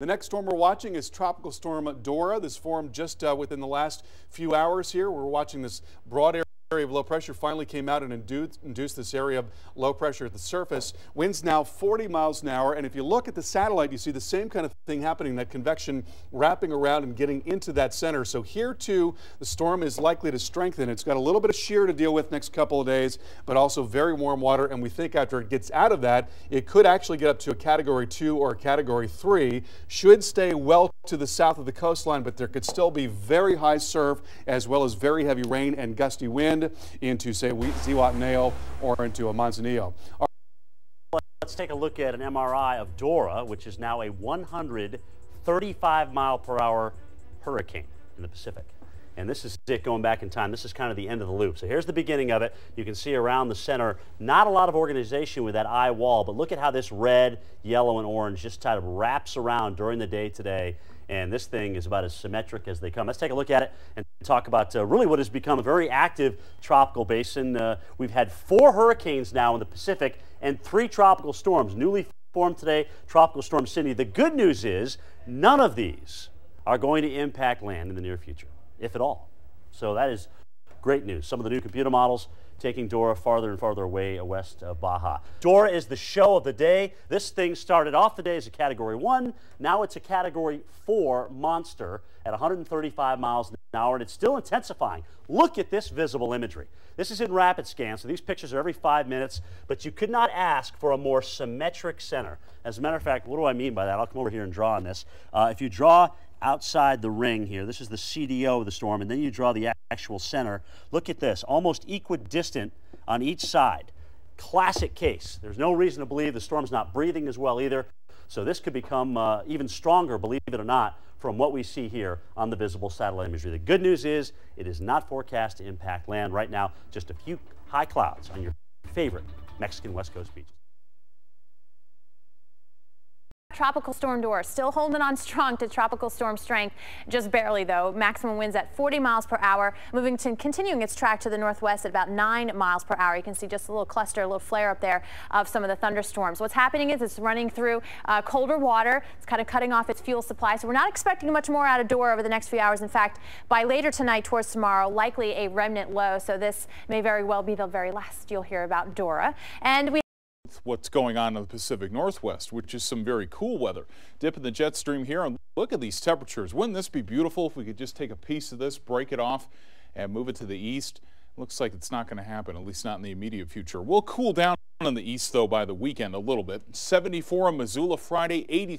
The next storm we're watching is Tropical Storm Dora. This formed just within the last few hours here. We're watching this broad area of low pressure finally came out and induced this area of low pressure at the surface. Winds now 40 miles an hour, and if you look at the satellite, you see the same kind of thing happening, that convection wrapping around and getting into that center. So here too, the storm is likely to strengthen. It's got a little bit of shear to deal with next couple of days, but also very warm water, and we think after it gets out of that, it could actually get up to a Category 2 or a Category 3. Should stay well to the south of the coastline, but there could still be very high surf as well as very heavy rain and gusty wind into, say, Zihuatanejo or into a Manzanillo. Let's take a look at an MRI of Dora, which is now a 135 mile per hour hurricane in the Pacific. And this is it going back in time. This is kind of the end of the loop. So here's the beginning of it. You can see around the center, not a lot of organization with that eye wall, but look at how this red, yellow, and orange just kind of wraps around during the day today. And this thing is about as symmetric as they come. Let's take a look at it and talk about really what has become a very active tropical basin. We've had 4 hurricanes now in the Pacific and 3 tropical storms. Newly formed today, Tropical Storm Cindy. The good news is none of these are going to impact land in the near future, if at all. So that is great news. Some of the new computer models taking Dora farther and farther away west of Baja. Dora is the show of the day. This thing started off the day as a Category 1. Now it's a Category 4 monster at 135 miles an hour, and it's still intensifying. Look at this visible imagery. This is in rapid scan, so these pictures are every 5 minutes, but you could not ask for a more symmetric center. As a matter of fact, what do I mean by that? I'll come over here and draw on this. If you draw outside the ring here, this is the CDO of the storm, and then you draw the actual center. Look at this, almost equidistant on each side. Classic case. There's no reason to believe the storm's not breathing as well either, so this could become even stronger, believe it or not, from what we see here on the visible satellite imagery. The good news is it is not forecast to impact land right now, just a few high clouds on your favorite Mexican West Coast beaches. Tropical Storm Dora still holding on strong to tropical storm strength, just barely though. Maximum winds at 40 miles per hour, continuing its track to the northwest at about 9 miles per hour. You can see just a little cluster, a little flare up there of some of the thunderstorms. What's happening is it's running through colder water. It's kind of cutting off its fuel supply, so we're not expecting much more out of Dora over the next few hours. In fact, by later tonight towards tomorrow, likely a remnant low, so this may very well be the very last you'll hear about Dora. And we what's going on in the Pacific Northwest, which is some very cool weather. Dip in the jet stream here and look at these temperatures. Wouldn't this be beautiful if we could just take a piece of this, break it off, and move it to the east? Looks like it's not going to happen, at least not in the immediate future. We'll cool down in the east, though, by the weekend a little bit. 74 in Missoula Friday, 83